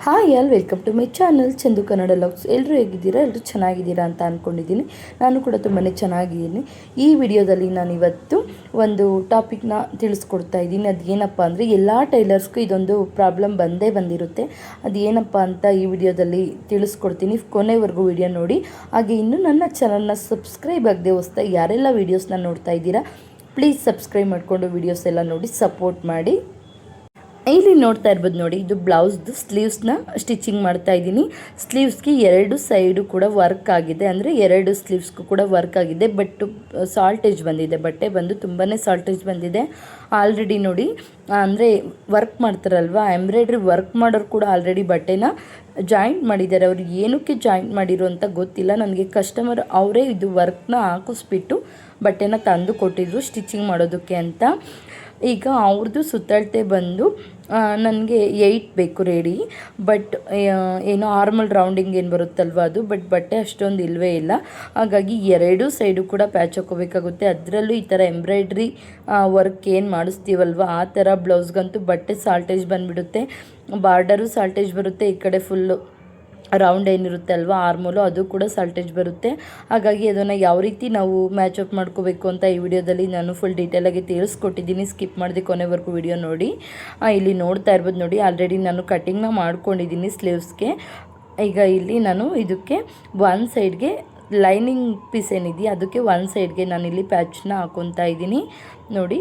Hi all welcome to my channel Chandu Kannada logs. ಎಲ್ಲರೂ ಹೇಗಿದ್ದೀರಾ? ಎಲ್ಲರೂ ಚೆನ್ನಾಗಿದ್ದೀರಾ ಅಂತ ಅಂದ್ಕೊಂಡಿದ್ದೀನಿ. ನಾನು ಕೂಡ ತುಂಬಾ ಚೆನ್ನಾಗಿದ್ದೀನಿ. ಈ ವಿಡಿಯೋದಲ್ಲಿ ನಾನು ಇವತ್ತು ಒಂದು ಟಾಪಿಕ್ನ ತಿಳಿಸ್ಕೊಡ್ತಾ ಇದ್ದೀನಿ. ಅದೇನಪ್ಪ ಅಂದರೆ ಎಲ್ಲ ಟೈಲರ್ಸ್ಗೂ ಇದೊಂದು ಪ್ರಾಬ್ಲಮ್ ಬಂದಿರುತ್ತೆ. ಅದೇನಪ್ಪ ಅಂತ ಈ ವಿಡಿಯೋದಲ್ಲಿ ತಿಳಿಸ್ಕೊಡ್ತೀನಿ. ಕೊನೆವರೆಗೂ ವಿಡಿಯೋ ನೋಡಿ. ಹಾಗೆ ಇನ್ನೂ ನನ್ನ ಚಾನಲ್ನ ಸಬ್ಸ್ಕ್ರೈಬ್ ಆಗದೆ ಹೊಸ್ದಾಗಿ ಯಾರೆಲ್ಲ ವೀಡಿಯೋಸ್ನ ನೋಡ್ತಾ ಇದ್ದೀರಾ ಪ್ಲೀಸ್ ಸಬ್ಸ್ಕ್ರೈಬ್ ಮಾಡಿಕೊಂಡು ವೀಡಿಯೋಸ್ ಎಲ್ಲ ನೋಡಿ ಸಪೋರ್ಟ್ ಮಾಡಿ. ಇಲ್ಲಿ ನೋಡ್ತಾ ಇರ್ಬೋದು ನೋಡಿ, ಇದು ಬ್ಲೌಸ್ದು ಸ್ಲೀವ್ಸ್ನ ಸ್ಟಿಚಿಂಗ್ ಮಾಡ್ತಾ ಇದ್ದೀನಿ. ಸ್ಲೀವ್ಸ್ಗೆ ಎರಡು ಸೈಡು ಕೂಡ ವರ್ಕ್ ಆಗಿದೆ, ಅಂದರೆ ಎರಡು ಸ್ಲೀವ್ಸ್ಗೂ ಕೂಡ ವರ್ಕ್ ಆಗಿದೆ. ಬಟ್ ಸಾಲ್ಟೇಜ್ ಬಂದಿದೆ, ಬಟ್ಟೆ ಬಂದು ತುಂಬಾ ಸಾಲ್ಟೇಜ್ ಬಂದಿದೆ ಆಲ್ರೆಡಿ. ನೋಡಿ, ಅಂದರೆ ವರ್ಕ್ ಮಾಡ್ತಾರಲ್ವ, ಎಂಬ್ರಾಯ್ಡ್ರಿ ವರ್ಕ್ ಮಾಡೋರು ಕೂಡ ಆಲ್ರೆಡಿ ಬಟ್ಟೆನ ಜಾಯಿಂಟ್ ಮಾಡಿದ್ದಾರೆ. ಅವ್ರು ಏನಕ್ಕೆ ಜಾಯಿಂಟ್ ಮಾಡಿರೋ ಅಂತ ಗೊತ್ತಿಲ್ಲ ನನಗೆ. ಕಸ್ಟಮರ್ ಅವರೇ ಇದು ವರ್ಕ್ನ ಹಾಕಿಸ್ಬಿಟ್ಟು ಬಟ್ಟೆನ ತಂದು ಕೊಟ್ಟಿದ್ರು ಸ್ಟಿಚಿಂಗ್ ಮಾಡೋದಕ್ಕೆ ಅಂತ. ಈಗ ಅವ್ರದ್ದು ಸುತ್ತಳತೆ ಬಂದು ನನಗೆ 8 ಬೇಕು ರೆಡಿ. ಬಟ್ ಏನೋ ಆರ್ಮಲ್ ರೌಂಡಿಂಗ್ ಏನು ಬರುತ್ತಲ್ವ ಅದು, ಬಟ್ ಬಟ್ಟೆ ಅಷ್ಟೊಂದು ಇಲ್ಲವೇ ಇಲ್ಲ. ಹಾಗಾಗಿ ಎರಡೂ ಸೈಡು ಕೂಡ ಪ್ಯಾಚ್ ಹಾಕೋಬೇಕಾಗುತ್ತೆ. ಅದರಲ್ಲೂ ಈ ಥರ ಎಂಬ್ರಾಯ್ಡ್ರಿ ವರ್ಕ್ ಏನು ಮಾಡಿಸ್ತೀವಲ್ವ ಆ ಥರ ಬ್ಲೌಸ್ಗಂತೂ ಬಟ್ಟೆ ಸಾಲ್ಟೇಜ್ ಬಂದುಬಿಡುತ್ತೆ. ಬಾರ್ಡರು ಸಾಲ್ಟೇಜ್ ಬರುತ್ತೆ, ಈ ಕಡೆ ಫುಲ್ಲು ರೌಂಡ್ ಏನಿರುತ್ತೆ ಅಲ್ವಾ ಆರ್ಮೋಲು ಅದು ಕೂಡ ಸಾಲ್ಟೇಜ್ ಬರುತ್ತೆ. ಹಾಗಾಗಿ ಅದನ್ನು ಯಾವ ರೀತಿ ನಾವು ಮ್ಯಾಚ್ ಅಪ್ ಮಾಡ್ಕೋಬೇಕು ಅಂತ ಈ ವಿಡಿಯೋದಲ್ಲಿ ನಾನು ಫುಲ್ ಡೀಟೇಲಾಗಿ ತಿಳಿಸ್ಕೊಟ್ಟಿದ್ದೀನಿ. ಸ್ಕಿಪ್ ಮಾಡಿದೆ ಕೊನೆವರೆಗೂ ವಿಡಿಯೋ ನೋಡಿ. ಇಲ್ಲಿ ನೋಡ್ತಾ ಇರ್ಬೋದು ನೋಡಿ, ಆಲ್ರೆಡಿ ನಾನು ಕಟ್ಟಿಂಗ್ನ ಮಾಡ್ಕೊಂಡಿದ್ದೀನಿ ಸ್ಲೀವ್ಸ್ಗೆ. ಈಗ ಇಲ್ಲಿ ನಾನು ಇದಕ್ಕೆ ಒನ್ ಸೈಡ್ಗೆ ಲೈನಿಂಗ್ ಪೀಸ್ ಏನಿದೆಯಾ ಅದಕ್ಕೆ ಒನ್ ಸೈಡ್ಗೆ ನಾನಿಲ್ಲಿ ಪ್ಯಾಚ್ನ ಹಾಕೊತಾ ಇದ್ದೀನಿ. ನೋಡಿ,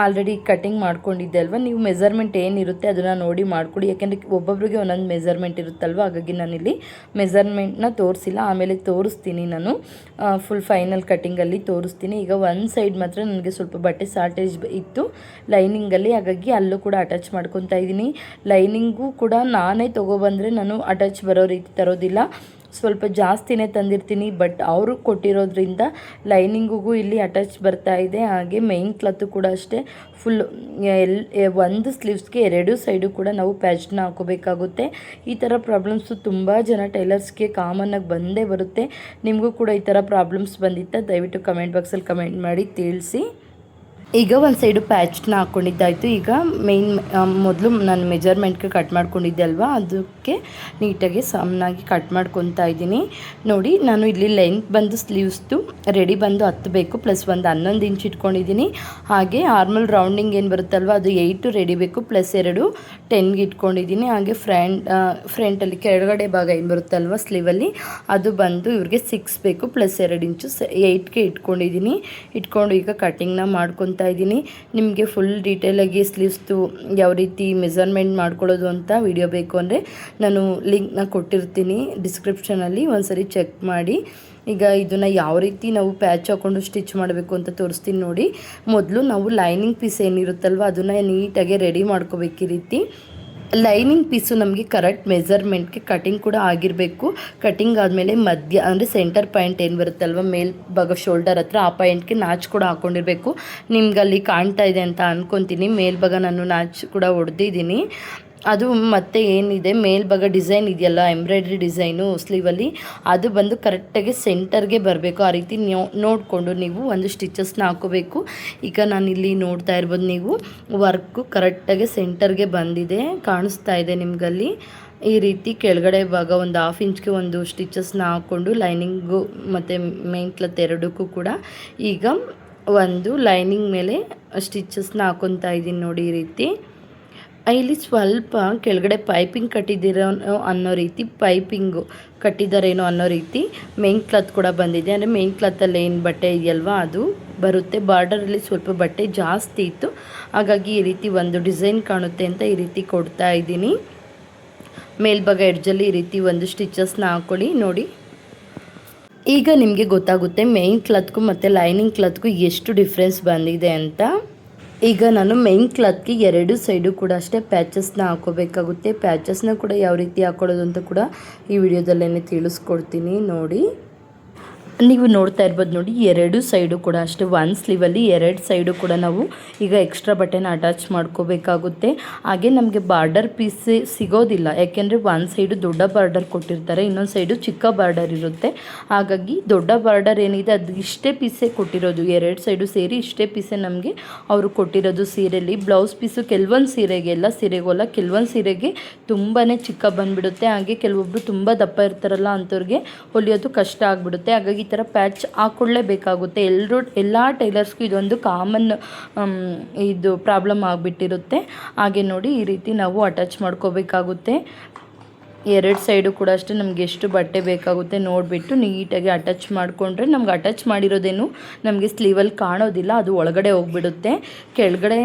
ಆಲ್ರೆಡಿ ಕಟ್ಟಿಂಗ್ ಮಾಡ್ಕೊಂಡಿದ್ದೆ ಅಲ್ವ, ನೀವು ಮೆಜರ್ಮೆಂಟ್ ಏನಿರುತ್ತೆ ಅದನ್ನು ನೋಡಿ ಮಾಡ್ಕೊಳ್ಳಿ. ಯಾಕೆಂದರೆ ಒಬ್ಬೊಬ್ರಿಗೆ ಒಂದೊಂದು ಮೆಜರ್ಮೆಂಟ್ ಇರುತ್ತಲ್ವ, ಹಾಗಾಗಿ ನಾನಿಲ್ಲಿ ಮೆಜರ್ಮೆಂಟ್ನ ತೋರಿಸಿಲ್ಲ, ಆಮೇಲೆ ತೋರಿಸ್ತೀನಿ ನಾನು ಫುಲ್ ಫೈನಲ್ ಕಟ್ಟಿಂಗಲ್ಲಿ ತೋರಿಸ್ತೀನಿ. ಈಗ ಒಂದು ಸೈಡ್ ಮಾತ್ರ ನನಗೆ ಸ್ವಲ್ಪ ಬಟ್ಟೆ ಸಾಲ್ಟೇಜ್ ಇತ್ತು ಲೈನಿಂಗಲ್ಲಿ, ಹಾಗಾಗಿ ಅಲ್ಲೂ ಕೂಡ ಅಟ್ಯಾಚ್ ಮಾಡ್ಕೊತಾ ಇದ್ದೀನಿ. ಲೈನಿಂಗು ಕೂಡ ನಾನೇ ತೊಗೊಬಂದರೆ ನಾನು ಅಟ್ಯಾಚ್ ಬರೋ ರೀತಿ ತರೋದಿಲ್ಲ, ಸ್ವಲ್ಪ ಜಾಸ್ತಿನೇ ತಂದಿರ್ತೀನಿ. ಬಟ್ ಅವರು ಕೊಟ್ಟಿರೋದ್ರಿಂದ ಲೈನಿಂಗಿಗೂ ಇಲ್ಲಿ ಅಟ್ಯಾಚ್ ಬರ್ತಾ ಇದೆ. ಹಾಗೆ ಮೈನ್ ಕ್ಲಾತು ಕೂಡ ಅಷ್ಟೇ ಫುಲ್ ಒಂದು ಸ್ಲೀವ್ಸ್ಗೆ ಎರಡೂ ಸೈಡು ಕೂಡ ನಾವು ಪ್ಯಾಚ್ನ ಹಾಕೋಬೇಕಾಗುತ್ತೆ. ಈ ಥರ ಪ್ರಾಬ್ಲಮ್ಸು ತುಂಬ ಜನ ಟೈಲರ್ಸ್ಗೆ ಕಾಮನ್ನಾಗಿ ಬಂದೇ ಬರುತ್ತೆ. ನಿಮಗೂ ಕೂಡ ಈ ಥರ ಪ್ರಾಬ್ಲಮ್ಸ್ ಬಂದಿತ್ತಾ? ದಯವಿಟ್ಟು ಕಮೆಂಟ್ ಬಾಕ್ಸಲ್ಲಿ ಕಮೆಂಟ್ ಮಾಡಿ ತಿಳಿಸಿ. ಈಗ ಒಂದು ಸೈಡು ಪ್ಯಾಚ್ನ ಹಾಕ್ಕೊಂಡಿದ್ದಾಯಿತು. ಈಗ ಮೇಯ್ನ್ ಮೊದಲು ನಾನು ಮೆಜರ್ಮೆಂಟ್ಗೆ ಕಟ್ ಮಾಡ್ಕೊಂಡಿದ್ದೆ ಅಲ್ವಾ, ಅದಕ್ಕೆ ನೀಟಾಗಿ ಸಣ್ಣಾಗಿ ಕಟ್ ಮಾಡ್ಕೊತಾ ಇದ್ದೀನಿ. ನೋಡಿ, ನಾನು ಇಲ್ಲಿ ಲೆಂತ್ ಬಂದು ಸ್ಲೀವ್ಸ್ದು ರೆಡಿ ಬಂದು 10 ಬೇಕು, ಪ್ಲಸ್ ಒಂದು 11 ಇಂಚ್ ಇಟ್ಕೊಂಡಿದ್ದೀನಿ. ಹಾಗೆ ಆರ್ಮಲ್ ರೌಂಡಿಂಗ್ ಏನು ಬರುತ್ತಲ್ವ ಅದು 8 ರೆಡಿ ಬೇಕು, ಪ್ಲಸ್ 2 10ಗೆ ಇಟ್ಕೊಂಡಿದ್ದೀನಿ. ಹಾಗೆ ಫ್ರಂಟಲ್ಲಿ ಕೆಳಗಡೆ ಭಾಗ ಏನು ಬರುತ್ತಲ್ವ ಸ್ಲೀವಲ್ಲಿ ಅದು ಬಂದು ಇವ್ರಿಗೆ 6 ಬೇಕು, ಪ್ಲಸ್ 2 ಇಂಚು 8ಗೆ ಇಟ್ಕೊಂಡಿದ್ದೀನಿ. ಇಟ್ಕೊಂಡು ಈಗ ಕಟ್ಟಿಂಗ್ನ ಮಾಡ್ಕೊತಾ ಇದ್ದೀನಿ. ನಿಮಗೆ ಫುಲ್ ಡೀಟೇಲಾಗಿ ಸ್ಲೀವ್ಸ್ದು ಯಾವ ರೀತಿ ಮೆಜರ್ಮೆಂಟ್ ಮಾಡ್ಕೊಳ್ಳೋದು ಅಂತ ವಿಡಿಯೋ ಬೇಕು ಅಂದರೆ ನಾನು ಲಿಂಕ್ನ ಕೊಟ್ಟಿರ್ತೀನಿ ಡಿಸ್ಕ್ರಿಪ್ಷನಲ್ಲಿ, ಒಂದ್ಸರಿ ಚೆಕ್ ಮಾಡಿ. ಈಗ ಇದನ್ನು ಯಾವ ರೀತಿ ನಾವು ಪ್ಯಾಚ್ ಹಾಕ್ಕೊಂಡು ಸ್ಟಿಚ್ ಮಾಡಬೇಕು ಅಂತ ತೋರಿಸ್ತೀನಿ ನೋಡಿ. ಮೊದಲು ನಾವು ಲೈನಿಂಗ್ ಪೀಸ್ ಏನಿರುತ್ತಲ್ವ ಅದನ್ನು ನೀಟಾಗಿ ರೆಡಿ ಮಾಡ್ಕೋಬೇಕು. ಈ ರೀತಿ ಲೈನಿಂಗ್ ಪೀಸು ನಮಗೆ ಕರೆಕ್ಟ್ ಮೆಜರ್ಮೆಂಟ್ಗೆ ಕಟಿಂಗ್ ಕೂಡ ಆಗಿರಬೇಕು. ಕಟಿಂಗ್ ಆದಮೇಲೆ ಮಧ್ಯ ಅಂದರೆ ಸೆಂಟರ್ ಪಾಯಿಂಟ್ ಏನು ಬರುತ್ತಲ್ವ ಮೇಲ್ಭಾಗ ಶೋಲ್ಡರ್ ಹತ್ರ, ಆ ಪಾಯಿಂಟ್ಗೆ ನಾಚ್ ಕೂಡ ಹಾಕ್ಕೊಂಡಿರಬೇಕು. ನಿಮ್ಗೆ ಅಲ್ಲಿ ಕಾಣ್ತಾ ಇದೆ ಅಂತ ಅಂದ್ಕೊತೀನಿ. ಮೇಲ್ಭಾಗ ನಾನು ನಾಚ್ ಕೂಡ ಹೊಡೆದಿದ್ದೀನಿ. ಅದು ಮತ್ತು ಏನಿದೆ ಮೇಲ್ಭಾಗ ಡಿಸೈನ್ ಇದೆಯಲ್ಲ ಎಂಬ್ರಾಯ್ಡ್ರಿ ಡಿಸೈನು ಸ್ಲೀವಲ್ಲಿ, ಅದು ಬಂದು ಕರೆಕ್ಟಾಗಿ ಸೆಂಟರ್ಗೆ ಬರಬೇಕು. ಆ ರೀತಿ ನೋಡಿಕೊಂಡು ನೀವು ಒಂದು ಸ್ಟಿಚಸ್ನ ಹಾಕೋಬೇಕು. ಈಗ ನಾನಿಲ್ಲಿ ನೋಡ್ತಾ ಇರ್ಬೋದು ನೀವು, ವರ್ಕು ಕರೆಕ್ಟಾಗಿ ಸೆಂಟರ್ಗೆ ಬಂದಿದೆ, ಕಾಣಿಸ್ತಾ ಇದೆ ನಿಮಗಲ್ಲಿ. ಈ ರೀತಿ ಕೆಳಗಡೆ ಭಾಗ ಒಂದು 1/2 ಇಂಚ್ಗೆ ಒಂದು ಸ್ಟಿಚಸ್ನ ಹಾಕ್ಕೊಂಡು ಲೈನಿಂಗು ಮತ್ತು ಮೇನ್ ಕ್ಲಾತ್ ಎರಡಕ್ಕೂ ಕೂಡ ಈಗ ಒಂದು ಲೈನಿಂಗ್ ಮೇಲೆ ಸ್ಟಿಚಸ್ನ ಹಾಕೊತಾ ಇದ್ದೀನಿ ನೋಡಿ. ಈ ರೀತಿ ಇಲ್ಲಿ ಸ್ವಲ್ಪ ಕೆಳಗಡೆ ಪೈಪಿಂಗ್ ಕಟ್ಟಿದ್ದೀರೋ ಅನ್ನೋ ರೀತಿ, ಪೈಪಿಂಗು ಕಟ್ಟಿದ್ದಾರೇನೋ ಅನ್ನೋ ರೀತಿ ಮೇನ್ ಕ್ಲಾತ್ ಕೂಡ ಬಂದಿದೆ. ಅಂದರೆ ಮೇನ್ ಕ್ಲಾತಲ್ಲಿ ಏನು ಬಟ್ಟೆ ಇದೆಯಲ್ವ ಅದು ಬರುತ್ತೆ. ಬಾರ್ಡರಲ್ಲಿ ಸ್ವಲ್ಪ ಬಟ್ಟೆ ಜಾಸ್ತಿ ಇತ್ತು, ಹಾಗಾಗಿ ಈ ರೀತಿ ಒಂದು ಡಿಸೈನ್ ಕಾಣುತ್ತೆ ಅಂತ ಈ ರೀತಿ ಕೊಡ್ತಾ ಇದ್ದೀನಿ. ಮೇಲ್ಭಾಗ ಎಡ್ಜಲ್ಲಿ ಈ ರೀತಿ ಒಂದು ಸ್ಟಿಚಸ್ನ ಹಾಕ್ಕೊಳ್ಳಿ ನೋಡಿ. ಈಗ ನಿಮಗೆ ಗೊತ್ತಾಗುತ್ತೆ ಮೇನ್ ಕ್ಲಾತ್ಗೂ ಮತ್ತು ಲೈನಿಂಗ್ ಕ್ಲಾತ್ಗೂ ಎಷ್ಟು ಡಿಫ್ರೆನ್ಸ್ ಬಂದಿದೆ ಅಂತ. ಈಗ ನಾನು ಮೈನ್ ಕ್ಲಾತ್ಗೆ ಎರಡು ಸೈಡು ಕೂಡ ಅಷ್ಟೇ ಪ್ಯಾಚಸ್ನ ಹಾಕೋಬೇಕಾಗುತ್ತೆ. ಪ್ಯಾಚಸ್ನ ಕೂಡ ಯಾವ ರೀತಿ ಹಾಕೊಳ್ಳೋದು ಅಂತ ಕೂಡ ಈ ವಿಡಿಯೋದಲ್ಲೇ ತಿಳಿಸ್ಕೊಡ್ತೀನಿ ನೋಡಿ. ನೀವು ನೋಡ್ತಾ ಇರ್ಬೋದು ನೋಡಿ, ಎರಡು ಸೈಡು ಕೂಡ ಅಷ್ಟೇ, ಒಂದು ಸ್ಲೀವಲ್ಲಿ ಎರಡು ಸೈಡು ಕೂಡ ನಾವು ಈಗ ಎಕ್ಸ್ಟ್ರಾ ಬಟ್ಟೆನ ಅಟ್ಯಾಚ್ ಮಾಡ್ಕೋಬೇಕಾಗುತ್ತೆ. ಹಾಗೆ ನಮಗೆ ಬಾರ್ಡರ್ ಪೀಸ್ ಸಿಗೋದಿಲ್ಲ, ಯಾಕೆಂದರೆ ಒಂದು ಸೈಡು ದೊಡ್ಡ ಬಾರ್ಡರ್ ಕೊಟ್ಟಿರ್ತಾರೆ, ಇನ್ನೊಂದು ಸೈಡು ಚಿಕ್ಕ ಬಾರ್ಡರ್ ಇರುತ್ತೆ. ಹಾಗಾಗಿ ದೊಡ್ಡ ಬಾರ್ಡರ್ ಏನಿದೆ ಅದು ಇಷ್ಟೇ ಪೀಸೇ ಕೊಟ್ಟಿರೋದು, ಎರಡು ಸೈಡು ಸೇರಿ ಇಷ್ಟೇ ಪೀಸೇ ನಮಗೆ ಅವರು ಕೊಟ್ಟಿರೋದು ಸೀರೆಯಲ್ಲಿ. ಬ್ಲೌಸ್ ಪೀಸು ಕೆಲವೊಂದು ಸೀರೆಗೆ, ಎಲ್ಲ ಸೀರೆಗೋಲ್ಲ, ಕೆಲವೊಂದು ಸೀರೆಗೆ ತುಂಬಾ ಚಿಕ್ಕ ಬಂದುಬಿಡುತ್ತೆ. ಹಾಗೆ ಕೆಲವೊಬ್ಬರು ತುಂಬ ದಪ್ಪ ಇರ್ತಾರಲ್ಲ ಅಂಥವ್ರಿಗೆ ಹೊಲಿಯೋದು ಕಷ್ಟ ಆಗಿಬಿಡುತ್ತೆ. ಹಾಗಾಗಿ ಈ ಥರ ಪ್ಯಾಚ್ ಹಾಕ್ಕೊಳ್ಳೇಬೇಕಾಗುತ್ತೆ. ಎಲ್ಲ ಟೈಲರ್ಸ್ಗೂ ಇದೊಂದು ಕಾಮನ್ ಇದು ಪ್ರಾಬ್ಲಮ್ ಆಗಿಬಿಟ್ಟಿರುತ್ತೆ. ಹಾಗೆ ನೋಡಿ, ಈ ರೀತಿ ನಾವು ಅಟ್ಯಾಚ್ ಮಾಡ್ಕೋಬೇಕಾಗುತ್ತೆ. ಎರಡು ಸೈಡು ಕೂಡ ಅಷ್ಟೇ ನಮಗೆ ಎಷ್ಟು ಬಟ್ಟೆ ಬೇಕಾಗುತ್ತೆ ನೋಡಿಬಿಟ್ಟು ನೀಟಾಗಿ ಅಟ್ಯಾಚ್ ಮಾಡಿಕೊಂಡ್ರೆ ನಮ್ಗೆ ಅಟ್ಯಾಚ್ ಮಾಡಿರೋದೇನು ನಮಗೆ ಸ್ಲೀವಲ್ಲಿ ಕಾಣೋದಿಲ್ಲ, ಅದು ಒಳಗಡೆ ಹೋಗ್ಬಿಡುತ್ತೆ. ಕೆಳಗಡೆ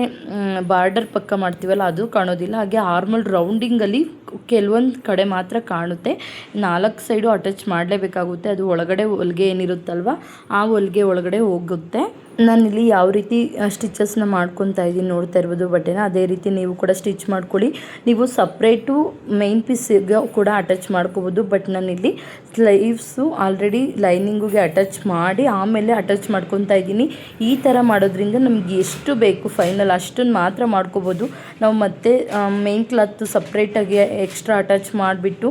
ಬಾರ್ಡರ್ ಪಕ್ಕ ಮಾಡ್ತೀವಲ್ಲ ಅದು ಕಾಣೋದಿಲ್ಲ. ಹಾಗೆ ಆರ್ಮಲ್ ರೌಂಡಿಂಗಲ್ಲಿ ಕೆಲವೊಂದು ಕಡೆ ಮಾತ್ರ ಕಾಣುತ್ತೆ. 4 ಸೈಡು ಅಟ್ಯಾಚ್ ಮಾಡಲೇಬೇಕಾಗುತ್ತೆ, ಅದು ಒಳಗಡೆ ಹೊಲಿಗೆ ಏನಿರುತ್ತಲ್ವ ಆ ಹೊಲಿಗೆ ಒಳಗಡೆ ಹೋಗುತ್ತೆ. ನಾನಿಲ್ಲಿ ಯಾವ ರೀತಿ ಸ್ಟಿಚಸ್ನ ಮಾಡ್ಕೊತಾ ಇದ್ದೀನಿ ನೋಡ್ತಾ ಇರ್ಬೋದು ಬಟ್ಟೆನ, ಅದೇ ರೀತಿ ನೀವು ಕೂಡ ಸ್ಟಿಚ್ ಮಾಡ್ಕೊಳ್ಳಿ. ನೀವು ಸಪ್ರೇಟು ಮೇನ್ ಪೀಸಿಗೆ ಕೂಡ ಅಟ್ಯಾಚ್ ಮಾಡ್ಕೋಬೋದು. ಬಟ್ ನಾನಿಲ್ಲಿ ಸ್ಲೀವ್ಸು ಆಲ್ರೆಡಿ ಲೈನಿಂಗಿಗೆ ಅಟ್ಯಾಚ್ ಮಾಡಿ ಆಮೇಲೆ ಅಟ್ಯಾಚ್ ಮಾಡ್ಕೊತಾ ಇದ್ದೀನಿ. ಈ ಥರ ಮಾಡೋದ್ರಿಂದ ನಮಗೆ ಎಷ್ಟು ಬೇಕು ಫೈನಲ್ ಅಷ್ಟನ್ನು ಮಾತ್ರ ಮಾಡ್ಕೋಬೋದು. ನಾವು ಮತ್ತೆ ಮೇನ್ ಕ್ಲಾತ್ ಸಪ್ರೇಟಾಗಿ ಎಕ್ಸ್ಟ್ರಾ ಅಟ್ಯಾಚ್ ಮಾಡಿಬಿಟ್ಟು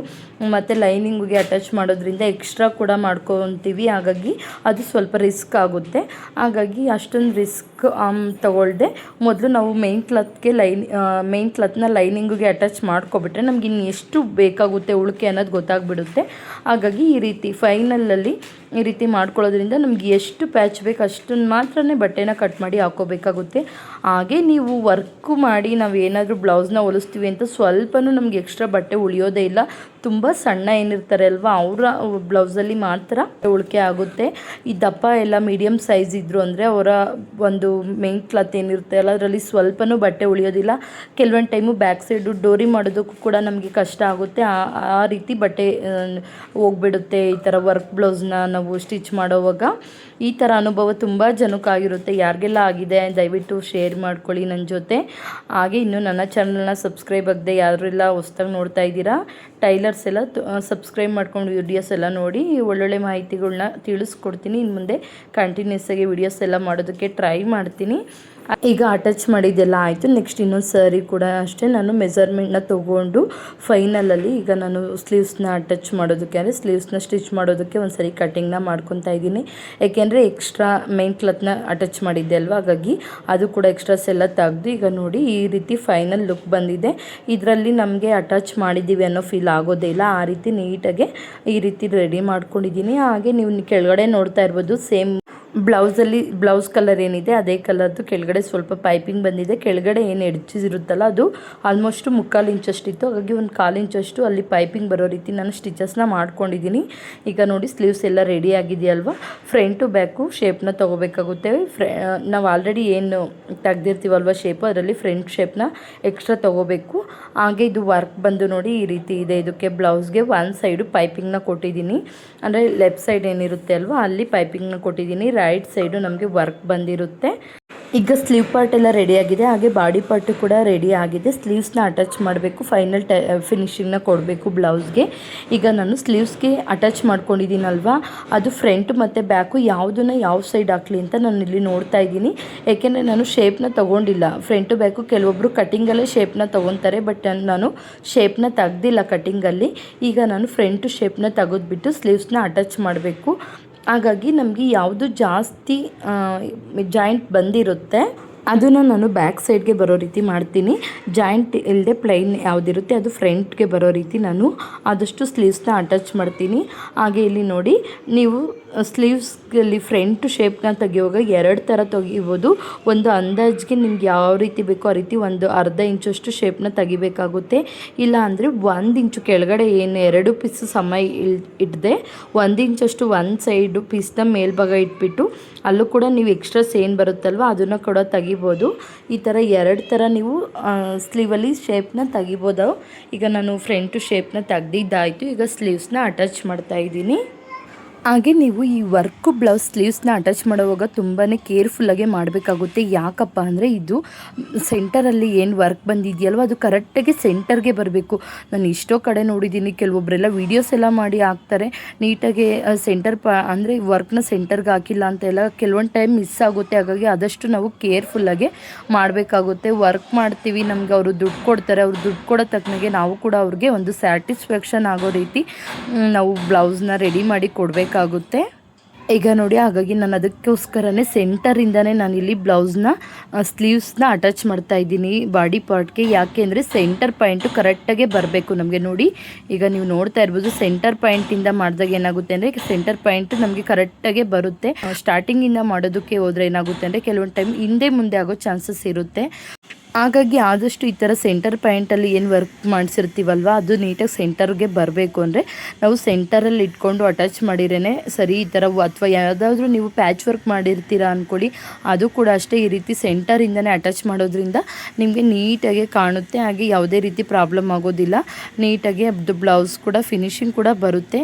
ಮತ್ತು ಲೈನಿಂಗಿಗೆ ಅಟ್ಯಾಚ್ ಮಾಡೋದ್ರಿಂದ ಎಕ್ಸ್ಟ್ರಾ ಕೂಡ ಮಾಡ್ಕೊತೀವಿ. ಹಾಗಾಗಿ ಅದು ಸ್ವಲ್ಪ ರಿಸ್ಕ್ ಆಗುತ್ತೆ. ಹಾಗಾಗಿ ಅಷ್ಟೊಂದು ರಿಸ್ಕ್ ತಗೊಳ್ದೆ ಮೊದಲು ನಾವು ಮೇನ್ ಕ್ಲಾತ್ನ ಲೈನಿಂಗಿಗೆ ಅಟ್ಯಾಚ್ ಮಾಡ್ಕೊಬಿಟ್ರೆ ನಮ್ಗೆ ಇನ್ನು ಎಷ್ಟು ಬೇಕಾಗುತ್ತೆ ಉಳಿಕೆ ಅನ್ನೋದು ಗೊತ್ತಾಗ್ಬಿಡುತ್ತೆ. ಹಾಗಾಗಿ ಈ ರೀತಿ ಫೈನಲಲ್ಲಿ ಈ ರೀತಿ ಮಾಡ್ಕೊಳ್ಳೋದ್ರಿಂದ ನಮ್ಗೆ ಎಷ್ಟು ಪ್ಯಾಚ್ ಬೇಕು ಅಷ್ಟನ್ನು ಮಾತ್ರನೇ ಬಟ್ಟೆನ ಕಟ್ ಮಾಡಿ ಹಾಕ್ಕೋಬೇಕಾಗುತ್ತೆ. ಹಾಗೆ ನೀವು ವರ್ಕು ಮಾಡಿ ನಾವು ಏನಾದರೂ ಬ್ಲೌಸ್ನ ಹೊಲಿಸ್ತೀವಿ ಅಂತ ಸ್ವಲ್ಪನೂ ನಮಗೆ ಎಕ್ಸ್ಟ್ರಾ ಬಟ್ಟೆ ಉಳಿಯೋದೇ ಇಲ್ಲ. ತುಂಬ ಸಣ್ಣ ಏನಿರ್ತಾರೆ ಅಲ್ವಾ ಅವರ ಬ್ಲೌಸಲ್ಲಿ ಮಾತ್ರ ಉಳಿಕೆ ಆಗುತ್ತೆ. ಈ ದಪ್ಪ ಎಲ್ಲ ಮೀಡಿಯಮ್ ಸೈಜ್ ಇದ್ದರು ಅಂದರೆ ಅವರ ಒಂದು ಮೇನ್ ಕ್ಲಾತ್ ಏನಿರುತ್ತೆ ಅಲ್ಲ ಅದರಲ್ಲಿ ಸ್ವಲ್ಪನೂ ಬಟ್ಟೆ ಉಳಿಯೋದಿಲ್ಲ. ಕೆಲವೊಂದು ಟೈಮು ಬ್ಯಾಕ್ ಸೈಡು ಡೋರಿ ಮಾಡೋದಕ್ಕೂ ಕೂಡ ನಮಗೆ ಕಷ್ಟ ಆಗುತ್ತೆ. ಆ ರೀತಿ ಬಟ್ಟೆ ಹೋಗ್ಬಿಡುತ್ತೆ ಈ ಥರ ವರ್ಕ್ ಬ್ಲೌಸ್ನ ನಾವು ಸ್ಟಿಚ್ ಮಾಡೋವಾಗ. ಈ ಥರ ಅನುಭವ ತುಂಬ ಜನಕ್ಕಾಗಿರುತ್ತೆ. ಯಾರಿಗೆಲ್ಲ ಆಗಿದೆ ದಯವಿಟ್ಟು ಶೇರ್ ಮಾಡ್ಕೊಳ್ಳಿ ನನ್ನ ಜೊತೆ. ಹಾಗೆ ಇನ್ನು ನನ್ನ ಚಾನಲ್ನ ಸಬ್ಸ್ಕ್ರೈಬ್ ಆಗದೆ ಯಾರೆಲ್ಲ ಹೊಸ್ದಾಗಿ ನೋಡ್ತಾ ಇದ್ದೀರಾ ಟೈಲರ್ಸ್ ಎಲ್ಲ ಸಬ್ಸ್ಕ್ರೈಬ್ ಮಾಡ್ಕೊಂಡು ವಿಡಿಯೋಸ್ ಎಲ್ಲ ನೋಡಿ ಒಳ್ಳೊಳ್ಳೆ ಮಾಹಿತಿಗಳನ್ನ ತಿಳಿಸ್ಕೊಡ್ತೀನಿ. ಇನ್ನು ಮುಂದೆ ಕಂಟಿನ್ಯೂಸ್ ಆಗಿ ವಿಡಿಯೋಸ್ ಎಲ್ಲ ಮಾಡೋದಕ್ಕೆ ಟ್ರೈ ಮಾಡ್ತೀನಿ. ಈಗ ಅಟ್ಯಾಚ್ ಮಾಡಿದ್ದೆಲ್ಲ ಆಯಿತು. ನೆಕ್ಸ್ಟ್ ಇನ್ನೊಂದು ಸ್ಯಾರಿ ಕೂಡ ಅಷ್ಟೇ ನಾನು ಮೆಜರ್ಮೆಂಟ್ನ ತೊಗೊಂಡು ಫೈನಲಲ್ಲಿ ಈಗ ನಾನು ಸ್ಲೀವ್ಸ್ನ ಅಟ್ಯಾಚ್ ಮಾಡೋದಕ್ಕೆ ಅಂದರೆ ಸ್ಲೀವ್ಸ್ನ ಸ್ಟಿಚ್ ಮಾಡೋದಕ್ಕೆ ಒಂದು ಸರಿ ಕಟ್ಟಿಂಗ್ನ ಮಾಡ್ಕೊತಾ ಇದ್ದೀನಿ. ಯಾಕೆಂದರೆ ಎಕ್ಸ್ಟ್ರಾ ಮೇನ್ ಕ್ಲಾತ್ನ ಅಟ್ಯಾಚ್ ಮಾಡಿದ್ದೆ ಅಲ್ವಾ, ಹಾಗಾಗಿ ಅದು ಕೂಡ ಎಕ್ಸ್ಟ್ರಾಸ್ ಎಲ್ಲ ತೆಗೆದು ಈಗ ನೋಡಿ ಈ ರೀತಿ ಫೈನಲ್ ಲುಕ್ ಬಂದಿದೆ. ಇದರಲ್ಲಿ ನಮಗೆ ಅಟ್ಯಾಚ್ ಮಾಡಿದ್ದೀವಿ ಅನ್ನೋ ಫೀಲ್ ಆಗೋದೇ ಇಲ್ಲ. ಆ ರೀತಿ ನೀಟಾಗೆ ಈ ರೀತಿ ರೆಡಿ ಮಾಡ್ಕೊಂಡಿದ್ದೀನಿ. ಹಾಗೆ ನೀವು ಕೆಳಗಡೆ ನೋಡ್ತಾ ಇರ್ಬೋದು ಸೇಮ್ ಬ್ಲೌಸ್ ಕಲರ್ ಏನಿದೆ ಅದೇ ಕಲರ್ದು ಕೆಳಗಡೆ ಸ್ವಲ್ಪ ಪೈಪಿಂಗ್ ಬಂದಿದೆ. ಕೆಳಗಡೆ ಏನು ಎಡ್ಜಸ್ ಇರುತ್ತಲ್ಲ ಅದು ಆಲ್ಮೋಸ್ಟ್ 3/4 ಇಂಚಷ್ಟಿತ್ತು. ಹಾಗಾಗಿ ಒಂದು 1/4 ಇಂಚಷ್ಟು ಅಲ್ಲಿ ಪೈಪಿಂಗ್ ಬರೋ ರೀತಿ ನಾನು ಸ್ಟಿಚಸ್ನ ಮಾಡ್ಕೊಂಡಿದ್ದೀನಿ. ಈಗ ನೋಡಿ ಸ್ಲೀವ್ಸ್ ಎಲ್ಲ ರೆಡಿ ಆಗಿದೆಯಲ್ವ. ಫ್ರಂಟು ಬ್ಯಾಕು ಶೇಪ್ನ ತೊಗೋಬೇಕಾಗುತ್ತೆ. ನಾವು ಆಲ್ರೆಡಿ ಏನು ತೆಗ್ದಿರ್ತೀವಲ್ವ ಶೇಪು ಅದರಲ್ಲಿ ಫ್ರಂಟ್ ಶೇಪ್ನ ಎಕ್ಸ್ಟ್ರಾ ತೊಗೋಬೇಕು. ಹಾಗೆ ಇದು ವರ್ಕ್ ಬಂದು ನೋಡಿ ಈ ರೀತಿ ಇದೆ. ಇದಕ್ಕೆ ಬ್ಲೌಸ್ಗೆ ಒಂದು ಸೈಡು ಪೈಪಿಂಗ್ನ ಕೊಟ್ಟಿದ್ದೀನಿ, ಅಂದರೆ ಲೆಫ್ಟ್ ಸೈಡ್ ಏನಿರುತ್ತೆ ಅಲ್ವ ಅಲ್ಲಿ ಪೈಪಿಂಗ್ನ ಕೊಟ್ಟಿದ್ದೀನಿ. ರೈಟ್ ಸೈಡು ನಮಗೆ ವರ್ಕ್ ಬಂದಿರುತ್ತೆ. ಈಗ ಸ್ಲೀವ್ ಪಾರ್ಟ್ ಎಲ್ಲ ರೆಡಿ ಆಗಿದೆ. ಹಾಗೆ ಬಾಡಿ ಪಾರ್ಟು ಕೂಡ ರೆಡಿ ಆಗಿದೆ. ಸ್ಲೀವ್ಸ್ನ ಅಟ್ಯಾಚ್ ಮಾಡಬೇಕು, ಫೈನಲ್ ಫಿನಿಶಿಂಗ್ನ ಕೊಡಬೇಕು ಬ್ಲೌಸ್ಗೆ. ಈಗ ನಾನು ಸ್ಲೀವ್ಸ್ಗೆ ಅಟ್ಯಾಚ್ ಮಾಡ್ಕೊಂಡಿದ್ದೀನಲ್ವ ಅದು ಫ್ರಂಟ್ ಮತ್ತು ಬ್ಯಾಕು ಯಾವುದನ್ನು ಯಾವ ಸೈಡ್ ಹಾಕಲಿ ಅಂತ ನಾನು ಇಲ್ಲಿ ನೋಡ್ತಾ ಇದ್ದೀನಿ. ಏಕೆಂದರೆ ನಾನು ಶೇಪ್ನ ತೊಗೊಂಡಿಲ್ಲ. ಫ್ರಂಟು ಬ್ಯಾಕು ಕೆಲವೊಬ್ಬರು ಕಟ್ಟಿಂಗಲ್ಲೇ ಶೇಪ್ನ ತೊಗೊತಾರೆ, ಬಟ್ ನಾನು ಶೇಪ್ನ ತೆಗ್ದಿಲ್ಲ ಕಟ್ಟಿಂಗಲ್ಲಿ. ಈಗ ನಾನು ಫ್ರಂಟು ಶೇಪ್ನ ತೆಗೆದ್ಬಿಟ್ಟು ಸ್ಲೀವ್ಸ್ನ ಅಟ್ಯಾಚ್ ಮಾಡಬೇಕು. ಹಾಗಾಗಿ ನಮಗೆ ಯಾವುದು ಜಾಸ್ತಿ ಜಾಯಿಂಟ್ ಬಂದಿರುತ್ತೆ ಅದನ್ನು ನಾನು ಬ್ಯಾಕ್ ಸೈಡ್ಗೆ ಬರೋ ರೀತಿ ಮಾಡ್ತೀನಿ. ಜಾಯಿಂಟ್ ಇಲ್ಲದೆ ಪ್ಲೈನ್ ಯಾವುದಿರುತ್ತೆ ಅದು ಫ್ರಂಟ್ಗೆ ಬರೋ ರೀತಿ ನಾನು ಆದಷ್ಟು ಸ್ಲೀವ್ಸ್ನ ಅಟ್ಯಾಚ್ ಮಾಡ್ತೀನಿ. ಹಾಗೆ ಇಲ್ಲಿ ನೋಡಿ ನೀವು ಸ್ಲೀವ್ಸ್ಗಲ್ಲಿ ಫ್ರಂಟ್ ಶೇಪ್ನ ತೆಗಿಯುವಾಗ 2 ಥರ ತೆಗಿಬೋದು. ಒಂದು ಅಂದಾಜಿಗೆ ನಿಮ್ಗೆ ಯಾವ ರೀತಿ ಬೇಕೋ ಆ ರೀತಿ ಒಂದು ಅರ್ಧ ಇಂಚಷ್ಟು ಶೇಪ್ನ ತೆಗಿಬೇಕಾಗುತ್ತೆ. ಇಲ್ಲ ಅಂದರೆ 1 ಇಂಚು ಕೆಳಗಡೆ ಏನು 2 ಪೀಸು ಸಮ ಇಡದೆ 1 ಇಂಚಷ್ಟು ಒಂದು ಸೈಡು ಪೀಸ್ನ ಮೇಲ್ಭಾಗ ಇಟ್ಬಿಟ್ಟು ಅಲ್ಲೂ ಕೂಡ ನೀವು ಎಕ್ಸ್ಟ್ರಾಸ್ ಏನು ಬರುತ್ತಲ್ವ ಅದನ್ನು ಕೂಡ ತೆಗಿಬೋದು. ಈ ಥರ 2 ಥರ ನೀವು ಸ್ಲೀವಲ್ಲಿ ಶೇಪ್ನ ತೆಗಿಬೋದು. ಈಗ ನಾನು ಫ್ರಂಟು ಶೇಪ್ನ ತೆಗ್ದಿದ್ದಾಯಿತು. ಈಗ ಸ್ಲೀವ್ಸ್ನ ಅಟ್ಯಾಚ್ ಮಾಡ್ತಾಯಿದ್ದೀನಿ. ಹಾಗೆ ನೀವು ಈ ವರ್ಕು ಬ್ಲೌಸ್ ಸ್ಲೀವ್ಸ್ನ ಅಟ್ಯಾಚ್ ಮಾಡುವಾಗ ತುಂಬಾ ಕೇರ್ಫುಲ್ಲಾಗೆ ಮಾಡಬೇಕಾಗುತ್ತೆ. ಯಾಕಪ್ಪ ಅಂದರೆ ಇದು ಸೆಂಟರಲ್ಲಿ ಏನು ವರ್ಕ್ ಬಂದಿದೆಯಲ್ವ ಅದು ಕರೆಕ್ಟಾಗಿ ಸೆಂಟರ್ಗೆ ಬರಬೇಕು. ನಾನು ಎಷ್ಟೋ ಕಡೆ ನೋಡಿದ್ದೀನಿ, ಕೆಲವೊಬ್ಬರೆಲ್ಲ ವೀಡಿಯೋಸ್ ಎಲ್ಲ ಮಾಡಿ ಹಾಕ್ತಾರೆ, ನೀಟಾಗಿ ಸೆಂಟರ್ ಅಂದರೆ ವರ್ಕ್ನ ಸೆಂಟರ್ಗೆ ಹಾಕಿಲ್ಲ ಅಂತೆಲ್ಲ ಕೆಲವೊಂದು ಟೈಮ್ ಮಿಸ್ ಆಗುತ್ತೆ. ಹಾಗಾಗಿ ಆದಷ್ಟು ನಾವು ಕೇರ್ಫುಲ್ಲಾಗೆ ಮಾಡಬೇಕಾಗುತ್ತೆ. ವರ್ಕ್ ಮಾಡ್ತೀವಿ, ನಮ್ಗೆ ಅವರು ದುಡ್ಡು ಕೊಡ್ತಾರೆ, ಅವ್ರು ದುಡ್ಡು ಕೊಡೋ ತಕ್ಕನಾಗೆ ನಾವು ಕೂಡ ಅವ್ರಿಗೆ ಒಂದು ಸ್ಯಾಟಿಸ್ಫ್ಯಾಕ್ಷನ್ ಆಗೋ ರೀತಿ ನಾವು ಬ್ಲೌಸ್ನ ರೆಡಿ ಮಾಡಿ ಕೊಡಬೇಕಾಗುತ್ತೆ. ಈಗ ನೋಡಿ, ಹಾಗಾಗಿ ನಾನು ಅದಕ್ಕೋಸ್ಕರನೇ ಸೆಂಟರಿಂದನೇ ನಾನಿಲ್ಲಿ ಬ್ಲೌಸ್ನ ಸ್ಲೀವ್ಸ್ನ ಅಟ್ಯಾಚ್ ಮಾಡ್ತಾ ಇದ್ದೀನಿ ಬಾಡಿ ಪಾರ್ಟ್ಗೆ. ಯಾಕೆ ಅಂದರೆ ಸೆಂಟರ್ ಪಾಯಿಂಟು ಕರೆಕ್ಟಾಗೆ ಬರಬೇಕು ನಮಗೆ. ನೋಡಿ, ಈಗ ನೀವು ನೋಡ್ತಾ ಇರ್ಬೋದು, ಸೆಂಟರ್ ಪಾಯಿಂಟಿಂದ ಮಾಡಿದಾಗ ಏನಾಗುತ್ತೆ ಅಂದರೆ ಸೆಂಟರ್ ಪಾಯಿಂಟು ನಮಗೆ ಕರೆಕ್ಟಾಗೆ ಬರುತ್ತೆ. ಸ್ಟಾರ್ಟಿಂಗಿಂದ ಮಾಡೋದಕ್ಕೆ ಹೋದರೆ ಏನಾಗುತ್ತೆ ಅಂದರೆ ಕೆಲವೊಂದು ಟೈಮ್ ಹಿಂದೆ ಮುಂದೆ ಆಗೋ ಚಾನ್ಸಸ್ ಇರುತ್ತೆ. ಹಾಗಾಗಿ ಆದಷ್ಟು ಈ ಥರ ಸೆಂಟರ್ ಪಾಯಿಂಟಲ್ಲಿ ಏನು ವರ್ಕ್ ಮಾಡಿಸಿರ್ತೀವಲ್ವ ಅದು ನೀಟಾಗಿ ಸೆಂಟರ್ಗೆ ಬರಬೇಕು. ಅಂದರೆ ನಾವು ಸೆಂಟರಲ್ಲಿ ಇಟ್ಕೊಂಡು ಅಟ್ಯಾಚ್ ಮಾಡಿರೇ ಸರಿ. ಈ ಥರ ಅಥವಾ ಯಾವುದಾದ್ರೂ ನೀವು ಪ್ಯಾಚ್ ವರ್ಕ್ ಮಾಡಿರ್ತೀರಾ ಅಂದ್ಕೊಳ್ಳಿ, ಅದು ಕೂಡ ಅಷ್ಟೇ ಈ ರೀತಿ ಸೆಂಟರಿಂದನೇ ಅಟ್ಯಾಚ್ ಮಾಡೋದ್ರಿಂದ ನಿಮಗೆ ನೀಟಾಗಿ ಕಾಣುತ್ತೆ. ಹಾಗೆ ಯಾವುದೇ ರೀತಿ ಪ್ರಾಬ್ಲಮ್ ಆಗೋದಿಲ್ಲ. ನೀಟಾಗಿ ಅದು ಬ್ಲೌಸ್ ಕೂಡ ಫಿನಿಶಿಂಗ್ ಕೂಡ ಬರುತ್ತೆ.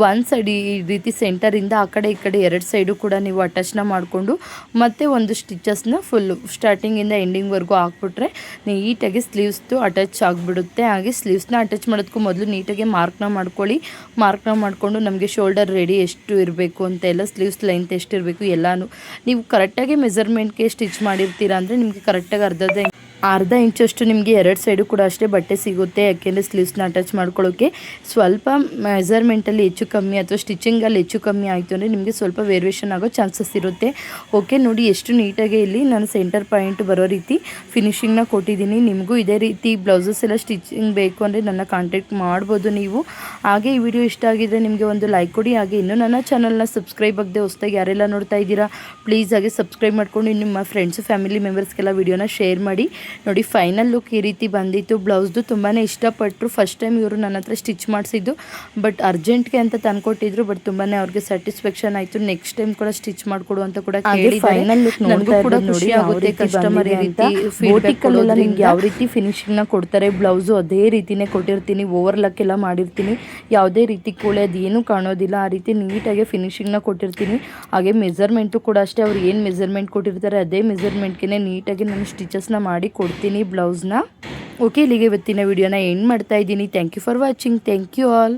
ಒಂದು ಸೈಡ್ ಈ ರೀತಿ ಸೆಂಟರಿಂದ ಆ ಕಡೆ ಈ ಕಡೆ ಎರಡು ಸೈಡು ಕೂಡ ನೀವು ಅಟ್ಯಾಚ್ನ ಮಾಡಿಕೊಂಡು ಮತ್ತೆ ಒಂದು ಸ್ಟಿಚಸ್ನ ಫುಲ್ಲು ಸ್ಟಾರ್ಟಿಂಗಿಂದ ಎಂಡಿಂಗ್ವರೆಗೂ ಹಾಕ್ಬಿಟ್ಟು ನೀಟಾಗಿ ಸ್ಲೀವ್ಸ್ದು ಅಟ್ಯಾಚ್ ಆಗಿಬಿಡುತ್ತೆ. ಹಾಗೆ ಸ್ಲೀವ್ಸ್ನ ಅಟ್ಯಾಚ್ ಮಾಡೋದಕ್ಕೂ ಮೊದಲು ನೀಟಾಗಿ ಮಾರ್ಕ್ನ ಮಾಡ್ಕೊಳ್ಳಿ. ಮಾರ್ಕ್ನ ಮಾಡಿಕೊಂಡು ನಮಗೆ ಶೋಲ್ಡರ್ ರೆಡಿ ಎಷ್ಟು ಇರಬೇಕು ಅಂತ ಎಲ್ಲ, ಸ್ಲೀವ್ಸ್ ಲೆಂತ್ ಎಷ್ಟು ಇರಬೇಕು ಎಲ್ಲನೂ ನೀವು ಕರೆಕ್ಟಾಗಿ ಮೆಜರ್ಮೆಂಟ್ಗೆ ಸ್ಟಿಚ್ ಮಾಡಿರ್ತೀರಾ ಅಂದರೆ ನಿಮಗೆ ಕರೆಕ್ಟಾಗಿ ಅರ್ಧ ಇಂಚಷ್ಟು ನಿಮಗೆ ಎರಡು ಸೈಡು ಕೂಡ ಅಷ್ಟೇ ಬಟ್ಟೆ ಸಿಗುತ್ತೆ. ಯಾಕೆಂದರೆ ಸ್ಲೀವ್ಸ್ನ ಅಟ್ಯಾಚ್ ಮಾಡ್ಕೊಳ್ಳೋಕ್ಕೆ ಸ್ವಲ್ಪ ಮೆಜರ್ಮೆಂಟಲ್ಲಿ ಹೆಚ್ಚು ಕಮ್ಮಿ ಅಥವಾ ಸ್ಟಿಚಿಂಗಲ್ಲಿ ಹೆಚ್ಚು ಕಮ್ಮಿ ಆಯಿತು ಅಂದರೆ ನಿಮಗೆ ಸ್ವಲ್ಪ ವೇರಿಯೇಷನ್ ಆಗೋ ಚಾನ್ಸಸ್ ಇರುತ್ತೆ. ಓಕೆ, ನೋಡಿ ಎಷ್ಟು ನೀಟಾಗಿ ಇಲ್ಲಿ ನಾನು ಸೆಂಟರ್ ಪಾಯಿಂಟ್ ಬರೋ ರೀತಿ ಫಿನಿಶಿಂಗ್ನ ಕೊಟ್ಟಿದ್ದೀನಿ. ನಿಮಗೂ ಇದೇ ರೀತಿ ಬ್ಲೌಸಸ್ ಎಲ್ಲ ಸ್ಟಿಚಿಂಗ್ ಬೇಕು ಅಂದರೆ ನನ್ನ ಕಾಂಟ್ಯಾಕ್ಟ್ ಮಾಡ್ಬೋದು ನೀವು. ಹಾಗೆ ಈ ವಿಡಿಯೋ ಇಷ್ಟ ಆಗಿದ್ದರೆ ನಿಮಗೆ ಒಂದು ಲೈಕ್ ಕೊಡಿ. ಹಾಗೆ ಇನ್ನೂ ನನ್ನ ಚಾನಲ್ನ ಸಬ್ಸ್ಕ್ರೈಬ್ ಆಗದೆ ಹೊಸದಾಗಿ ಯಾರೆಲ್ಲ ನೋಡ್ತಾ ಇದ್ದೀರಾ ಪ್ಲೀಸ್ ಹಾಗೆ ಸಬ್ಸ್ಕ್ರೈಬ್ ಮಾಡ್ಕೊಂಡು ನಿಮ್ಮ ಫ್ರೆಂಡ್ಸು ಫ್ಯಾಮಿಲಿ ಮೆಂಬರ್ಸ್ಗೆಲ್ಲ ವಿಡಿಯೋನ ಶೇರ್ ಮಾಡಿ. ನೋಡಿ, ಫೈನಲ್ ಲುಕ್ ಈ ರೀತಿ ಬಂದಿತ್ತು. ಬ್ಲೌಸ್ದು ತುಂಬಾ ಇಷ್ಟಪಟ್ಟರು. ಫಸ್ಟ್ ಟೈಮ್ ಇವರು ನನ್ನ ಹತ್ರ ಸ್ಟಿಚ್ ಮಾಡಿಸಿದ್ದು, ಬಟ್ ಅರ್ಜೆಂಟ್ಗೆ ಅಂತ ತಂದ್ಕೊಟ್ಟಿದ್ರು. ಬಟ್ ತುಂಬಾ ಅವ್ರಿಗೆ ಸ್ಯಾಟಿಸ್ಫ್ಯಾಕ್ಷನ್ ಆಯಿತು. ನೆಕ್ಸ್ಟ್ ಟೈಮ್ ಕೂಡ ಸ್ಟಿಚ್ ಮಾಡಿಕೊಡು ಅಂತ ಕೂಡ ಫೈನಲ್ ಲುಕ್ ನನಗೂ ಕೂಡ ಖುಷಿ ಆಗುತ್ತೆ. ಕಸ್ಟಮರ್ ಈ ರೀತಿ ಫೀಡ್ಬ್ಯಾಕ್ ನಿಮ್ಗೆ ಯಾವ ರೀತಿ ಫಿನಿಶಿಂಗ್ನ ಕೊಡ್ತಾರೆ ಬ್ಲೌಸು ಅದೇ ರೀತಿನೇ ಕೊಟ್ಟಿರ್ತೀನಿ. ಓವರ್ಲಕ್ ಎಲ್ಲ ಮಾಡಿರ್ತೀನಿ, ಯಾವುದೇ ರೀತಿ ಕೂಳೆ ಅದೇನು ಕಾಣೋದಿಲ್ಲ. ಆ ರೀತಿ ನೀಟಾಗಿ ಫಿನಿಶಿಂಗ್ನ ಕೊಟ್ಟಿರ್ತೀನಿ. ಹಾಗೆ ಮೆಜರ್ಮೆಂಟು ಕೂಡ ಅಷ್ಟೇ, ಅವ್ರು ಏನು ಮೆಜರ್ಮೆಂಟ್ ಕೊಟ್ಟಿರ್ತಾರೆ ಅದೇ ಮೆಜರ್ಮೆಂಟ್ಗೆ ನೀಟಾಗಿ ನಾನು ಸ್ಟಿಚಸ್ನ ಮಾಡಿ ಕೊಡ್ತೀನಿ ಬ್ಲೌಸ್ನ. ಓಕೆ, ಇಲ್ಲಿಗೆ ಇವತ್ತಿನ ವಿಡಿಯೋನ ಎಂಡ್ ಮಾಡ್ತಾ ಇದ್ದೀನಿ. Thank you for watching. Thank you all.